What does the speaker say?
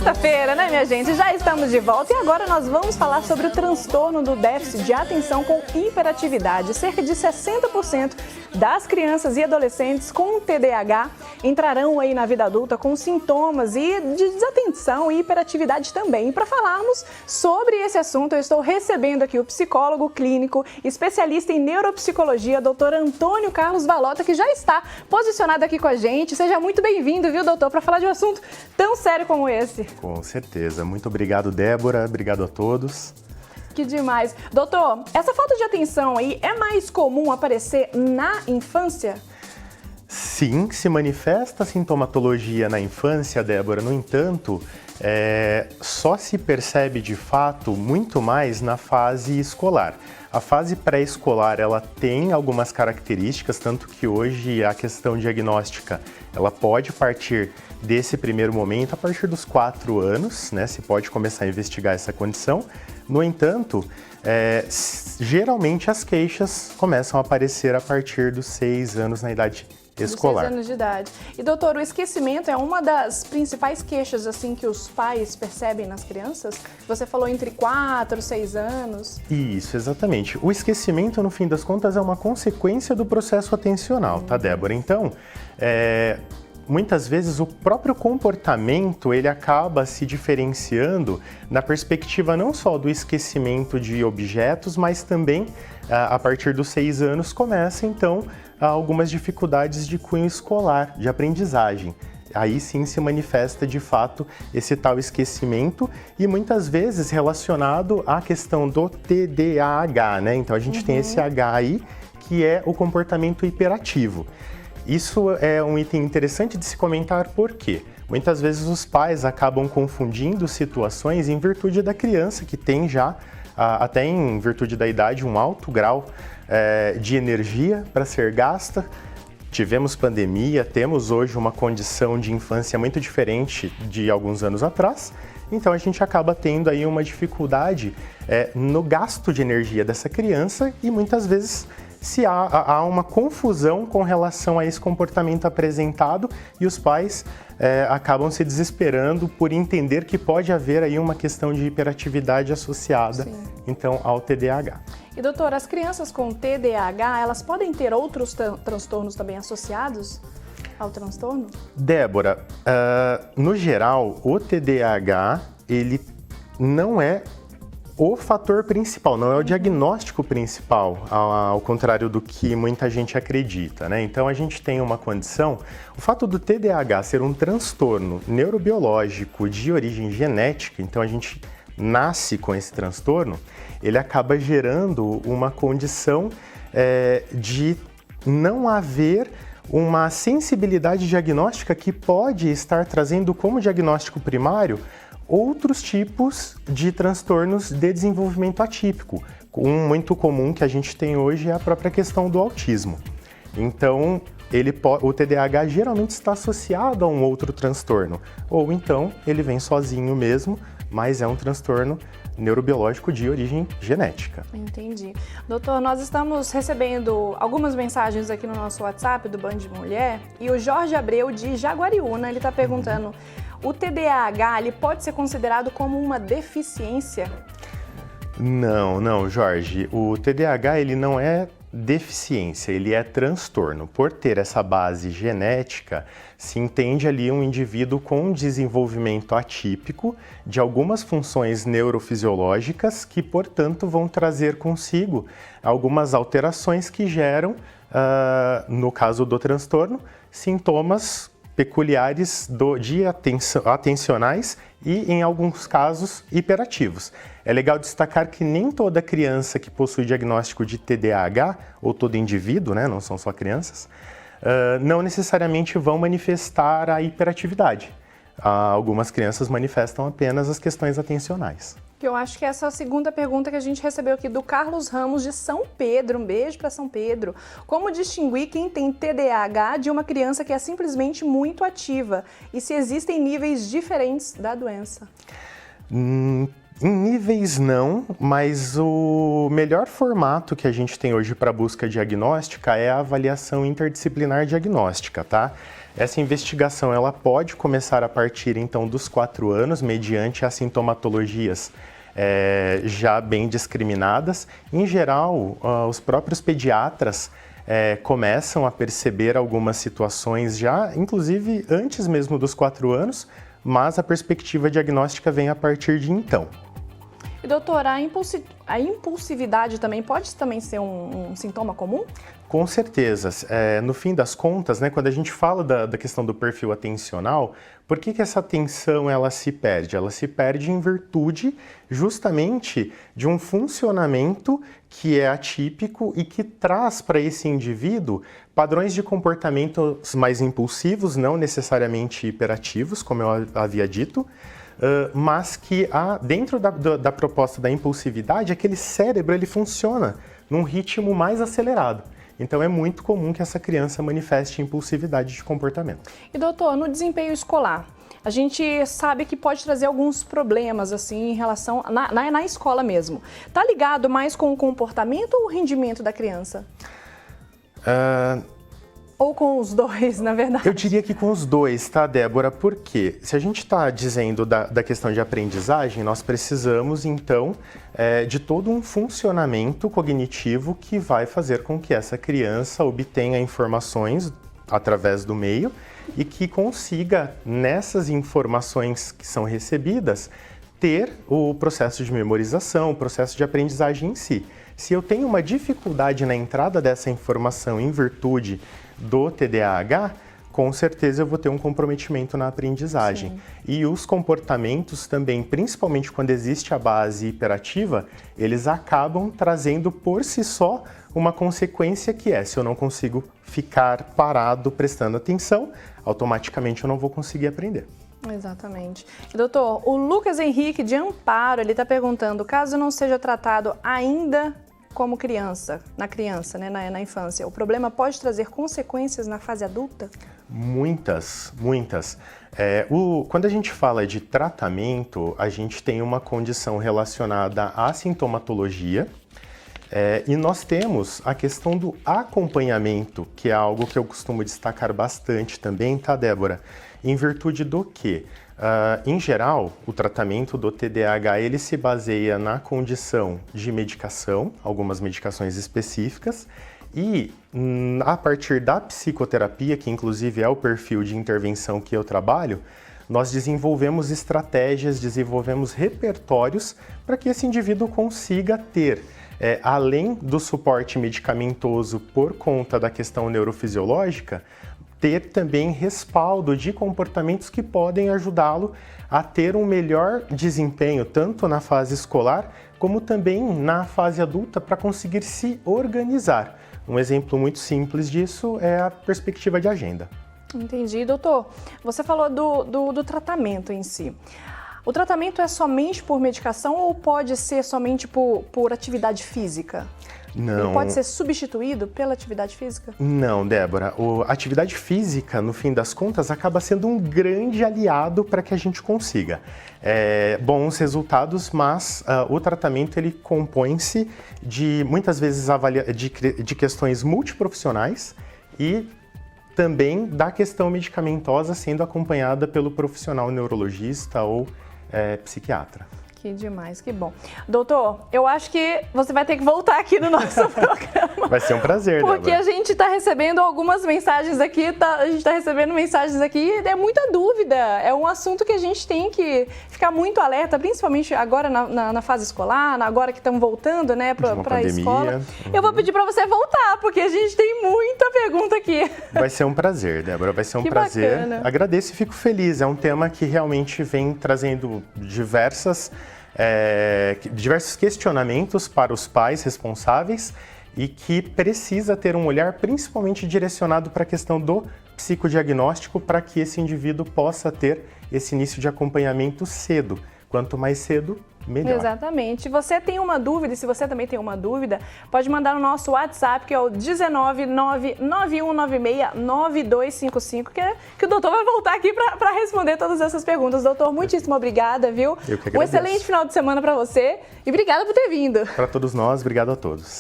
Sexta-feira, né, minha gente? Já estamos de volta e agora nós vamos falar sobre o transtorno do déficit de atenção com hiperatividade. Cerca de 60% das crianças e adolescentes com TDAH entrarão aí na vida adulta com sintomas de desatenção e hiperatividade também. E para falarmos sobre esse assunto, eu estou recebendo aqui o psicólogo clínico, especialista em neuropsicologia, doutor Antônio Carlos Valota, que já está posicionado aqui com a gente. Seja muito bem-vindo, viu, doutor, para falar de um assunto tão sério como esse. Com certeza. Muito obrigado, Débora. Obrigado a todos. Que demais. Doutor, essa falta de atenção aí é mais comum aparecer na infância? Sim, se manifesta a sintomatologia na infância, Débora. No entanto, só se percebe de fato muito mais na fase escolar. A fase pré-escolar, ela tem algumas características, tanto que hoje a questão diagnóstica, ela pode partir desse primeiro momento, a partir dos 4 anos, né? Se pode começar a investigar essa condição. No entanto, geralmente as queixas começam a aparecer a partir dos 6 anos na idade escolar. 6 anos de idade. E doutor, o esquecimento é uma das principais queixas assim que os pais percebem nas crianças? Você falou entre 4 e 6 anos. Isso, exatamente. O esquecimento, no fim das contas, é uma consequência do processo atencional, tá, Débora? Então, muitas vezes o próprio comportamento ele acaba se diferenciando na perspectiva não só do esquecimento de objetos, mas também a partir dos 6 anos começa então algumas dificuldades de cunho escolar, de aprendizagem. Aí sim se manifesta de fato esse tal esquecimento e muitas vezes relacionado à questão do TDAH, né? Então a gente tem esse H aí que é o comportamento hiperativo. Isso é um item interessante de se comentar porque muitas vezes os pais acabam confundindo situações em virtude da criança que tem já, até em virtude da idade, um alto grau de energia para ser gasta. Tivemos pandemia, temos hoje uma condição de infância muito diferente de alguns anos atrás, então a gente acaba tendo aí uma dificuldade no gasto de energia dessa criança e muitas vezes há uma confusão com relação a esse comportamento apresentado e os pais acabam se desesperando por entender que pode haver aí uma questão de hiperatividade associada, então, ao TDAH. E doutor, as crianças com TDAH, elas podem ter outros transtornos também associados ao transtorno? Débora, no geral, o TDAH, ele não é o fator principal, não é o diagnóstico principal, ao contrário do que muita gente acredita, né? Então a gente tem uma condição, o fato do TDAH ser um transtorno neurobiológico de origem genética, então a gente nasce com esse transtorno, ele acaba gerando uma condição de não haver uma sensibilidade diagnóstica que pode estar trazendo como diagnóstico primário outros tipos de transtornos de desenvolvimento atípico. Um muito comum que a gente tem hoje é a própria questão do autismo. Então, o TDAH geralmente está associado a um outro transtorno, ou então ele vem sozinho mesmo, mas é um transtorno neurobiológico de origem genética. Entendi. Doutor, nós estamos recebendo algumas mensagens aqui no nosso WhatsApp do Band Mulher e o Jorge Abreu de Jaguariúna, ele está perguntando, o TDAH ele pode ser considerado como uma deficiência? Não, Jorge. O TDAH ele não é deficiência, ele é transtorno. Por ter essa base genética, se entende ali um indivíduo com desenvolvimento atípico de algumas funções neurofisiológicas que, portanto, vão trazer consigo algumas alterações que geram, no caso do transtorno, sintomas peculiares atencionais e, em alguns casos, hiperativos. É legal destacar que nem toda criança que possui diagnóstico de TDAH, ou todo indivíduo, né, não são só crianças, não necessariamente vão manifestar a hiperatividade. Algumas crianças manifestam apenas as questões atencionais. Que eu acho que essa é a segunda pergunta que a gente recebeu aqui do Carlos Ramos de São Pedro. Um beijo para São Pedro. Como distinguir quem tem TDAH de uma criança que é simplesmente muito ativa? E se existem níveis diferentes da doença? Em níveis não, mas o melhor formato que a gente tem hoje para busca diagnóstica é a avaliação interdisciplinar diagnóstica, tá? Essa investigação ela pode começar a partir então dos 4 anos, mediante as sintomatologias já bem discriminadas. Em geral, os próprios pediatras começam a perceber algumas situações já, inclusive antes mesmo dos 4 anos, mas a perspectiva diagnóstica vem a partir de então. E doutora, a impulsividade também pode ser um sintoma comum? Com certeza. No fim das contas, né, quando a gente fala da questão do perfil atencional, por que essa atenção ela se perde? Ela se perde em virtude justamente de um funcionamento que é atípico e que traz para esse indivíduo padrões de comportamentos mais impulsivos, não necessariamente hiperativos, como eu havia dito, mas que dentro da proposta da impulsividade, aquele cérebro ele funciona num ritmo mais acelerado. Então é muito comum que essa criança manifeste impulsividade de comportamento. E doutor, no desempenho escolar, a gente sabe que pode trazer alguns problemas assim em relação na escola mesmo. Tá ligado mais com o comportamento ou o rendimento da criança? Ou com os dois, na verdade? Eu diria que com os dois, tá, Débora? Porque se a gente está dizendo da questão de aprendizagem, nós precisamos, então, de todo um funcionamento cognitivo que vai fazer com que essa criança obtenha informações através do meio e que consiga, nessas informações que são recebidas, ter o processo de memorização, o processo de aprendizagem em si. Se eu tenho uma dificuldade na entrada dessa informação em virtude do TDAH, com certeza eu vou ter um comprometimento na aprendizagem. Sim. E os comportamentos também, principalmente quando existe a base hiperativa, eles acabam trazendo por si só uma consequência que se eu não consigo ficar parado prestando atenção, automaticamente eu não vou conseguir aprender. Exatamente. E, doutor, o Lucas Henrique de Amparo, ele está perguntando, caso não seja tratado ainda como criança, né, na infância, o problema pode trazer consequências na fase adulta? Muitas. Quando a gente fala de tratamento, a gente tem uma condição relacionada à sintomatologia e nós temos a questão do acompanhamento, que é algo que eu costumo destacar bastante também, tá, Débora? Em virtude do quê? Em geral, o tratamento do TDAH ele se baseia na condição de medicação, algumas medicações específicas, e a partir da psicoterapia, que inclusive é o perfil de intervenção que eu trabalho, nós desenvolvemos estratégias, desenvolvemos repertórios para que esse indivíduo consiga ter, além do suporte medicamentoso por conta da questão neurofisiológica, ter também respaldo de comportamentos que podem ajudá-lo a ter um melhor desempenho, tanto na fase escolar, como também na fase adulta, para conseguir se organizar. Um exemplo muito simples disso é a perspectiva de agenda. Entendi. Doutor, você falou do tratamento em si. O tratamento é somente por medicação ou pode ser somente por atividade física? Não. Ele pode ser substituído pela atividade física? Não, Débora. A atividade física, no fim das contas, acaba sendo um grande aliado para que a gente consiga bons resultados, mas o tratamento ele compõe-se de, muitas vezes, de questões multiprofissionais e também da questão medicamentosa sendo acompanhada pelo profissional neurologista ou psiquiatra. Que demais, que bom. Doutor, eu acho que você vai ter que voltar aqui no nosso programa. Vai ser um prazer, porque Débora. A gente está recebendo algumas mensagens aqui, a gente está recebendo mensagens aqui e é muita dúvida. É um assunto que a gente tem que ficar muito alerta, principalmente agora na fase escolar, agora que estamos voltando, né, para a escola. Uhum. Eu vou pedir para você voltar, porque a gente tem muita pergunta aqui. Vai ser um prazer, Débora, vai ser um prazer. Bacana. Agradeço e fico feliz. É um tema que realmente vem trazendo diversos questionamentos para os pais responsáveis e que precisa ter um olhar principalmente direcionado para a questão do psicodiagnóstico para que esse indivíduo possa ter esse início de acompanhamento cedo. Quanto mais cedo, melhor. Exatamente. Se você tem uma dúvida, e se você também tem uma dúvida, pode mandar no nosso WhatsApp, que é o 19991969255, que o doutor vai voltar aqui para responder todas essas perguntas. Doutor, muitíssimo obrigada, viu? Eu que agradeço. Um excelente final de semana para você e obrigada por ter vindo. Para todos nós, obrigado a todos.